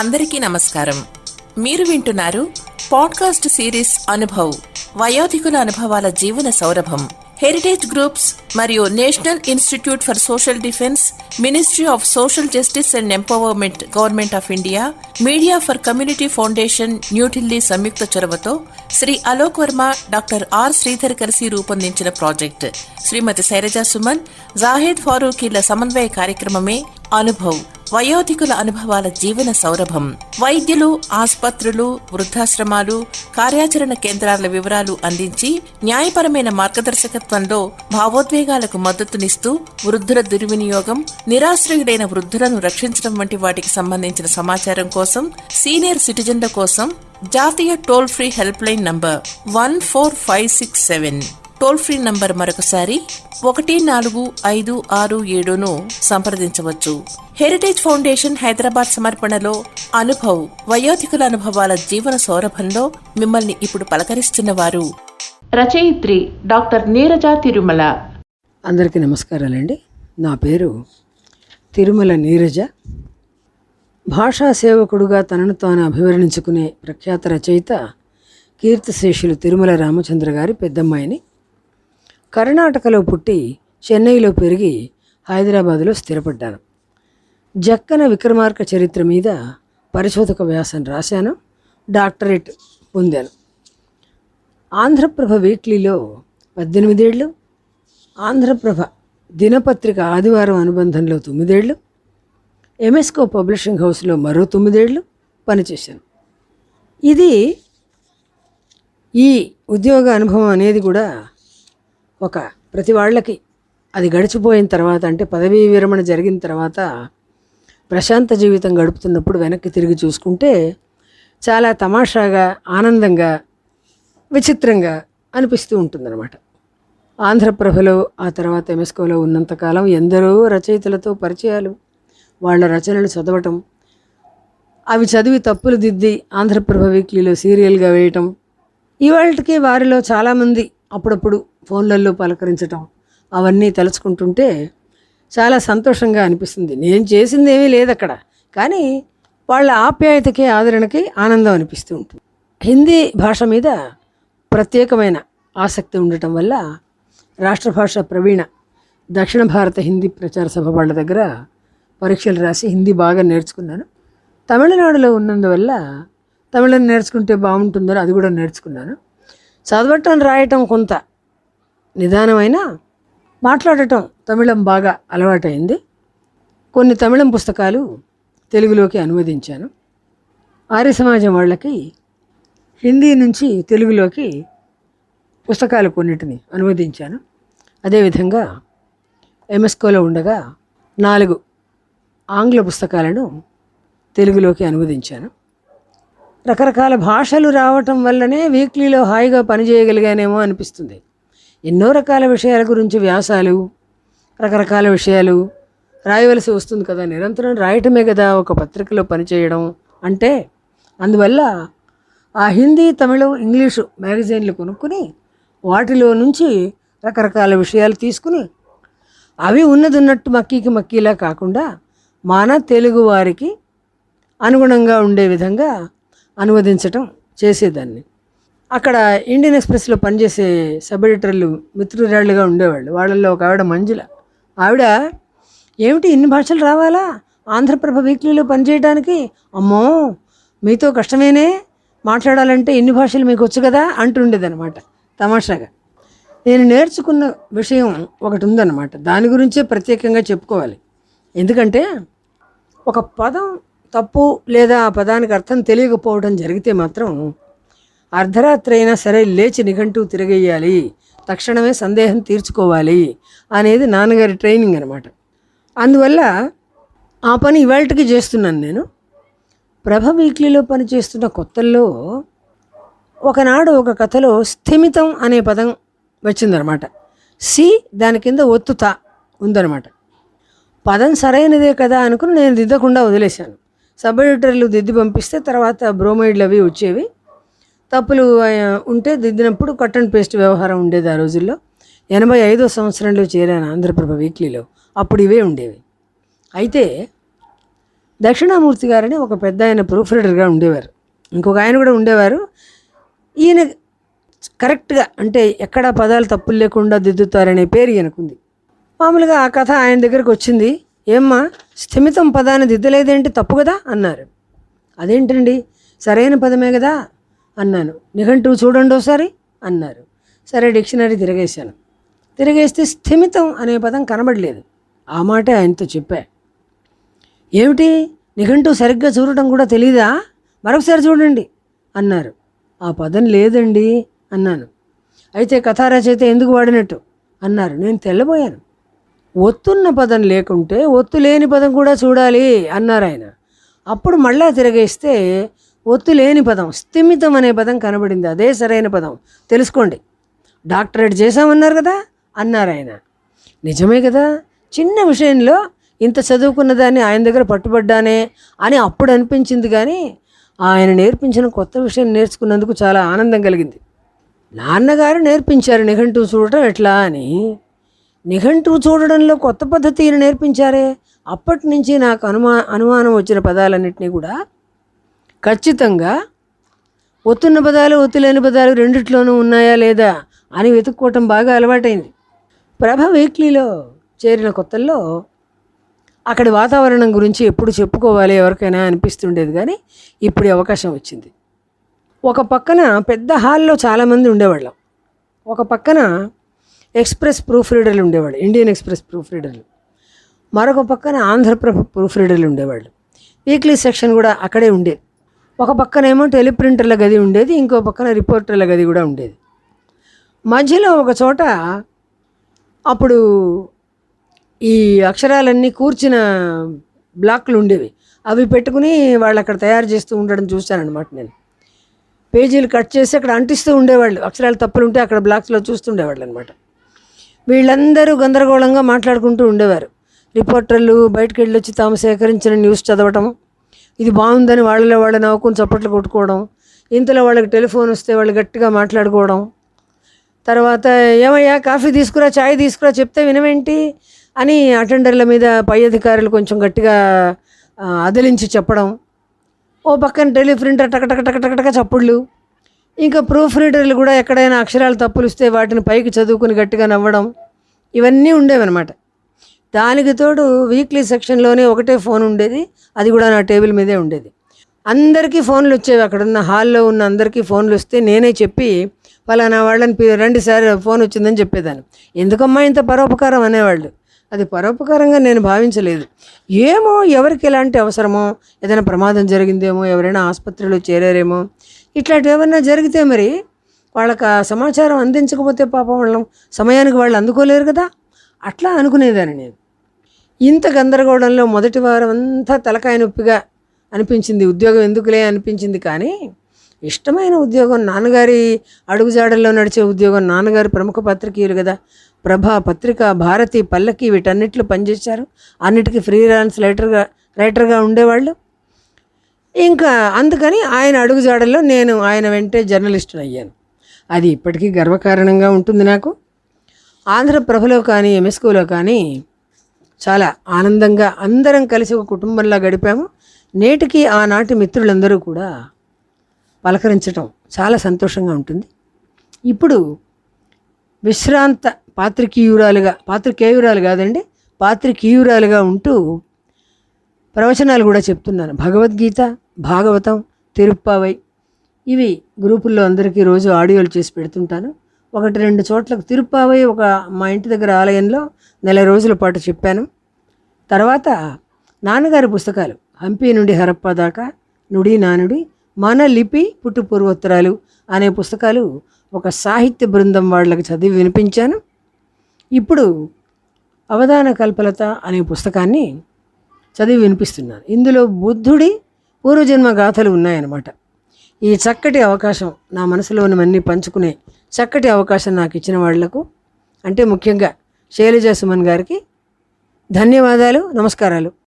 అందరికీ నమస్కారం. మీరు వింటున్నారు పాడ్కాస్ట్ సిరీస్ అనుభవ్, వయోధికుల అనుభవాల జీవన సౌరభం. హెరిటేజ్ గ్రూప్స్ మరియు national institute for social defence, ministry of social justice and empowerment, government of India, media for community foundation, New Delhi సంయుక్త చొరవతో శ్రీ అలోక్ వర్మ, డాక్టర్ ఆర్ శ్రీధర్ కలిసి రూపొందించిన ప్రాజెక్ట్ శ్రీమతి శైలజా సుమన్, జాహేద్ ఫారూకీల సమన్వయ కార్యక్రమమే అనుభవ్, వయోధికుల అనుభవాల జీవన సౌరభం. వైద్యులు, ఆసుపత్రులు, వృద్ధాశ్రమాలు, కార్యాచరణ కేంద్రాల వివరాలు అందించి న్యాయపరమైన మార్గదర్శకత్వంలో భావోద్వేగాలకు మద్దతునిస్తూ వృద్ధుల దుర్వినియోగం, నిరాశ్రయుడైన వృద్ధులను రక్షించడం వంటి వాటికి సంబంధించిన సమాచారం కోసం సీనియర్ సిటిజన్ల కోసం జాతీయ toll free help line number 14567, toll free number మరొకసారి 145667ను సంప్రదించవచ్చు. హెరిటేజ్ ఫౌండేషన్ హైదరాబాద్ సమర్పణలో అనుభవ్, వయోధికుల అనుభవాల జీవన సౌరభంలో మిమ్మల్ని ఇప్పుడు పలకరిస్తున్న వారు రచయిత్రి డాక్టర్ నీరజ తిరుమల. అందరికీ నమస్కారాలండి. నా పేరు తిరుమల నీరజ. భాషా సేవకుడుగా తనను తాను అభివర్ణించుకునే ప్రఖ్యాత రచయిత కీర్తిశేషులు తిరుమల రామచంద్ర గారి పెద్దమ్మాయిని. కర్ణాటకలో పుట్టి చెన్నైలో పెరిగి హైదరాబాదులో స్థిరపడ్డాను. జక్కన విక్రమార్క చరిత్ర మీద పరిశోధక వ్యాసం రాశాను, డాక్టరేట్ పొందాను. ఆంధ్రప్రభ వీక్లీలో 18 ఏళ్ళు, ఆంధ్రప్రభ దినపత్రిక ఆదివారం అనుబంధంలో 9 ఏళ్ళు, ఎంఎస్కో పబ్లిషింగ్ హౌస్లో మరో 9 ఏళ్ళు పనిచేశాను. ఈ ఉద్యోగ అనుభవం అనేది కూడా ప్రతి వాళ్ళకి అది గడిచిపోయిన తర్వాత, అంటే పదవీ విరమణ జరిగిన తర్వాత ప్రశాంత జీవితం గడుపుతున్నప్పుడు వెనక్కి తిరిగి చూసుకుంటే చాలా తమాషాగా, ఆనందంగా, విచిత్రంగా అనిపిస్తూ ఉంటుందన్నమాట. ఆంధ్రప్రభలో ఆ తర్వాత ఎంఎస్కోలో ఉన్నంతకాలం ఎందరో రచయితలతో పరిచయాలు, వాళ్ళ రచనలు చదవటం, అవి చదివి తప్పులు దిద్ది ఆంధ్రప్రభ వీక్లీలో సీరియల్గా వేయటం, ఇవాళకి వారిలో చాలామంది అప్పుడప్పుడు ఫోన్లలో పలకరించటం, అవన్నీ తలుచుకుంటుంటే చాలా సంతోషంగా అనిపిస్తుంది. నేను చేసింది ఏమీ లేదు అక్కడ, కానీ వాళ్ళ ఆప్యాయతకి, ఆదరణకి ఆనందం అనిపిస్తూ ఉంటుంది. హిందీ భాష మీద ప్రత్యేకమైన ఆసక్తి ఉండటం వల్ల రాష్ట్రభాష ప్రవీణ దక్షిణ భారత హిందీ ప్రచార సభ వాళ్ళ దగ్గర పరీక్షలు రాసి హిందీ బాగా నేర్చుకున్నాను. తమిళనాడులో ఉన్నందువల్ల తమిళం నేర్చుకుంటే బాగుంటుందని అది కూడా నేర్చుకున్నాను. చదవటం, రాయటం కొంత నిదానమైన, మాట్లాడటం తమిళం బాగా అలవాటైంది. కొన్ని తమిళం పుస్తకాలు తెలుగులోకి అనువదించాను. ఆర్య సమాజం వాళ్ళకి హిందీ నుంచి తెలుగులోకి పుస్తకాలు కొన్నిటిని అనువదించాను. అదేవిధంగా ఎంఎస్కోలో ఉండగా 4 ఆంగ్ల పుస్తకాలను తెలుగులోకి అనువదించాను. రకరకాల భాషలు రావటం వల్లనే వీక్లీలో హాయిగా పనిచేయగలిగానేమో అనిపిస్తుంది. ఎన్నో రకాల విషయాల గురించి వ్యాసాలు, రకరకాల విషయాలు రాయవలసి వస్తుంది కదా, నిరంతరం రాయటమే కదా ఒక పత్రికలో పనిచేయడం అంటే. అందువల్ల ఆ హిందీ, తమిళం, ఇంగ్లీషు మ్యాగజైన్లు కొనుక్కుని వాటిలో నుంచి రకరకాల విషయాలు తీసుకుని అవి ఉన్నదున్నట్టు మక్కీలా కాకుండా మన తెలుగు వారికి అనుగుణంగా ఉండే విధంగా అనువదించటం చేసేదాన్ని. అక్కడ ఇండియన్ ఎక్స్ప్రెస్లో పనిచేసే సబ్ ఎడిటర్లు మిత్రురాళ్ళుగా ఉండేవాళ్ళు. వాళ్ళల్లో ఒక ఆవిడ మంజుల. ఆవిడ, ఏమిటి ఇన్ని భాషలు రావాలా ఆంధ్రప్రభ వీక్లీలో పనిచేయడానికి? అమ్మో, మీతో కష్టమేనే, మాట్లాడాలంటే ఇన్ని భాషలు మీకు వచ్చు కదా అంటుండేదన్నమాట తమాషాగా. నేను నేర్చుకున్న విషయం ఒకటి ఉందన్నమాట, దాని గురించే ప్రత్యేకంగా చెప్పుకోవాలి. ఎందుకంటే ఒక పదం తప్పు లేదా ఆ పదానికి అర్థం తెలియకపోవడం జరిగితే మాత్రం అర్ధరాత్రి అయినా సరే లేచి నిఘంటువు తిరగేయాలి, తక్షణమే సందేహం తీర్చుకోవాలి అనేది నాన్నగారి ట్రైనింగ్ అనమాట. అందువల్ల ఆ పని ఇవాళకి చేస్తున్నాను నేను. ప్రభ వీక్లీలో పనిచేస్తున్న కొత్తల్లో ఒకనాడు ఒక కథలో స్థిమితం అనే పదం వచ్చిందనమాట. సి దాని కింద ఒత్తుతా ఉందనమాట. పదం సరైనదే కదా అనుకుని నేను దిద్దకుండా వదిలేశాను. సబ్ ఎడిటర్లు దిద్ది పంపిస్తే తర్వాత బ్రోమైడ్లు అవి వచ్చేవి. తప్పులు ఉంటే దిద్దినప్పుడు కట్ అండ్ పేస్ట్ వ్యవహారం ఉండేది ఆ రోజుల్లో. 85వ సంవత్సరంలో చేరాను ఆంధ్రప్రభ వీక్లీలో. అప్పుడు ఇవే ఉండేవి. అయితే దక్షిణామూర్తి గారని ఒక పెద్ద ఆయన ప్రూఫ్ రీడర్గా ఉండేవారు. ఇంకొక ఆయన కూడా ఉండేవారు. ఈయన కరెక్ట్గా అంటే ఎక్కడ పదాలు తప్పులు లేకుండా దిద్దుతారనే పేరు ఈయనకుంది. మామూలుగా ఆ కథ ఆయన దగ్గరికి వచ్చింది. ఏమ్మా, స్థిమితం పదాన్ని దిద్దలేదేంటి, తప్పు కదా అన్నారు. అదేంటండి, సరైన పదమే కదా అన్నాను. నిఘంటువు చూడండి ఒకసారి అన్నారు. సరే డిక్షనరీ తిరగేశాను. తిరగేస్తే స్థిమితం అనే పదం కనబడలేదు. ఆ మాటే ఆయనతో చెప్పా. ఏమిటి, నిఘంటువు సరిగ్గా చూడటం కూడా తెలీదా, మరొకసారి చూడండి అన్నారు. ఆ పదం లేదండి అన్నాను. అయితే కథా రచయిత ఎందుకు వాడినట్టు అన్నారు. నేను తెల్లబోయాను. ఒత్తున్న పదం లేకుంటే ఒత్తు లేని పదం కూడా చూడాలి అన్నారు ఆయన. అప్పుడు మళ్ళా తిరగేస్తే ఒత్తు లేని పదం స్థిమితం అనే పదం కనబడింది. అదే సరైన పదం, తెలుసుకోండి. డాక్టరేట్ చేశామన్నారు కదా అన్నారు ఆయన. నిజమే కదా, చిన్న విషయంలో ఇంత చదువుకున్న దాన్ని ఆయన దగ్గర పట్టుబడ్డానే అని అప్పుడు అనిపించింది. కానీ ఆయన నేర్పించిన కొత్త విషయం నేర్చుకున్నందుకు చాలా ఆనందం కలిగింది. నాన్నగారు నేర్పించారు నిఘంటువు చూడటం ఎట్లా అని. నిఘంటువు చూడడంలో కొత్త పద్ధతిని నేర్పించారే. అప్పటి నుంచి నాకు అనుమానం వచ్చిన పదాలన్నింటినీ కూడా ఖచ్చితంగా ఒత్తున్న పదాలు ఒత్తులేని పదాలు రెండిట్లోనూ ఉన్నాయా లేదా అని వెతుక్కోవటం బాగా అలవాటైంది. ప్రభ వీక్లీలో చేరిన కొత్తల్లో అక్కడి వాతావరణం గురించి ఎప్పుడు చెప్పుకోవాలి ఎవరికైనా అనిపిస్తుండేది. కానీ ఇప్పుడు అవకాశం వచ్చింది. ఒక పక్కన పెద్ద హాల్లో చాలామంది ఉండేవాళ్ళం. ఒక పక్కన ఎక్స్ప్రెస్ ప్రూఫ్ రీడర్లు ఉండేవాళ్ళు, ఇండియన్ ఎక్స్ప్రెస్ ప్రూఫ్ రీడర్లు. మరొక పక్కన ఆంధ్రప్రభ ప్రూఫ్ రీడర్లు ఉండేవాళ్ళు. వీక్లీ సెక్షన్ కూడా అక్కడే ఉండేది. ఒక పక్కనేమో టెలిప్రింటర్ల గది ఉండేది, ఇంకో పక్కన రిపోర్టర్ల గది కూడా ఉండేది. మధ్యలో ఒక చోట అప్పుడు ఈ అక్షరాలన్నీ కూర్చిన బ్లాక్లు ఉండేవి. అవి పెట్టుకుని వాళ్ళు అక్కడ తయారు చేస్తూ ఉండడం చూశానన్నమాట. నేను పేజీలు కట్ చేసి అక్కడ అంటిస్తూ ఉండేవాళ్ళు. అక్షరాలు తప్పులు ఉంటే అక్కడ బ్లాక్స్లో చూస్తుండేవాళ్ళు అనమాట. వీళ్ళందరూ గందరగోళంగా మాట్లాడుకుంటూ ఉండేవారు. రిపోర్టర్లు బయటకు వెళ్ళి వచ్చి తాము సేకరించిన న్యూస్ చదవటం, ఇది బాగుందని వాళ్ళలో వాళ్ళు నవ్వుకుని చప్పట్లు కొట్టుకోవడం, ఇంతలో వాళ్ళకి టెలిఫోన్ వస్తే వాళ్ళు గట్టిగా మాట్లాడుకోవడం, తర్వాత ఏమయ్యా కాఫీ తీసుకురా, ఛాయ్ తీసుకురా, చెప్తే వినవేంటి అని అటెండర్ల మీద పై అధికారులు కొంచెం గట్టిగా అదిలించి చెప్పడం, ఓ పక్కన టెలిప్రింటర్ టకటక చప్పుళ్ళు, ఇంకా ప్రూఫ్ రీడర్లు కూడా ఎక్కడైనా అక్షరాలు తప్పులు ఇస్తే వాటిని పైకి చదువుకుని గట్టిగా నవ్వడం, ఇవన్నీ ఉండేవన్నమాట. దానికి తోడు వీక్లీ సెక్షన్లోనే ఒకటే ఫోన్ ఉండేది, అది కూడా నా టేబుల్ మీదే ఉండేది. అందరికీ ఫోన్లు వచ్చేవి. అక్కడున్న హాల్లో ఉన్న అందరికీ ఫోన్లు వస్తే నేనే చెప్పి ఫలానా వాళ్ళని రండి సార్ ఫోన్ వచ్చిందని చెప్పేదాన్ని. ఎందుకమ్మా ఇంత పరోపకారం అనేవాళ్ళు. అది పరోపకారంగా నేను భావించలేదు. ఏమో ఎవరికి ఎలాంటి అవసరమో, ఏదైనా ప్రమాదం జరిగిందేమో, ఎవరైనా ఆసుపత్రిలో చేరారేమో, ఇట్లాంటివి ఏమన్నా జరిగితే మరి వాళ్ళకి ఆ సమాచారం అందించకపోతే పాపం వాళ్ళం సమయానికి వాళ్ళు అందుకోలేరు కదా, అట్లా అనుకునేదాన్ని నేను. ఇంత గందరగోళంలో మొదటి వారం అంతా తలకాయ నొప్పిగా అనిపించింది. ఉద్యోగం ఎందుకులే అనిపించింది. కానీ ఇష్టమైన ఉద్యోగం, నాన్నగారి అడుగుజాడల్లో నడిచే ఉద్యోగం. నాన్నగారు ప్రముఖ పత్రికీయులు కదా, ప్రభ, పత్రిక, భారతి, పల్లకి వీటన్నిటిలో పనిచేశారు. అన్నిటికీ ఫ్రీలాన్స్ రైటర్గా ఉండేవాళ్ళు. ఇంకా అందుకని ఆయన అడుగుజాడల్లో నేను ఆయన వెంటే జర్నలిస్టుని అయ్యాను. అది ఇప్పటికీ గర్వకారణంగా ఉంటుంది నాకు. ఆంధ్రప్రభలో కానీ ఎంఎస్కోలో కానీ చాలా ఆనందంగా అందరం కలిసి ఒక కుటుంబంలా గడిపాము. నేటికి ఆనాటి మిత్రులందరూ కూడా పలకరించటం చాలా సంతోషంగా ఉంటుంది. ఇప్పుడు విశ్రాంత పాత్రికేయురాలు కాదండి, పాత్రికేయురాలుగా ఉంటూ ప్రవచనాలు కూడా చెప్తున్నాను. భగవద్గీత, భాగవతం, తిరుప్పావై ఇవి గ్రూపుల్లో అందరికీ రోజు ఆడియోలు చేసి పెడుతుంటాను. 1-2 చోట్లకు తిరుప్పావై ఒక మా ఇంటి దగ్గర ఆలయంలో 4 రోజుల పాటు చెప్పాను. తర్వాత నాన్నగారి పుస్తకాలు హంపి నుండి హరప్ప దాకా, నుడి నానుడి, మన లిపి, పుట్టు పూర్వోత్తరాలు అనే పుస్తకాలు ఒక సాహిత్య బృందం వాళ్ళకి చదివి వినిపించాను. ఇప్పుడు అవధాన కల్పలత అనే పుస్తకాన్ని చదివి వినిపిస్తున్నాను. ఇందులో బుద్ధుడి పూర్వజన్మ గాథలు ఉన్నాయన్నమాట. ఈ చక్కటి అవకాశం, నా మనసులోనివన్నీ పంచుకునే చక్కటి అవకాశం నాకు ఇచ్చిన వాళ్లకు, అంటే ముఖ్యంగా శైలజా సుమన్ గారికి ధన్యవాదాలు, నమస్కారాలు.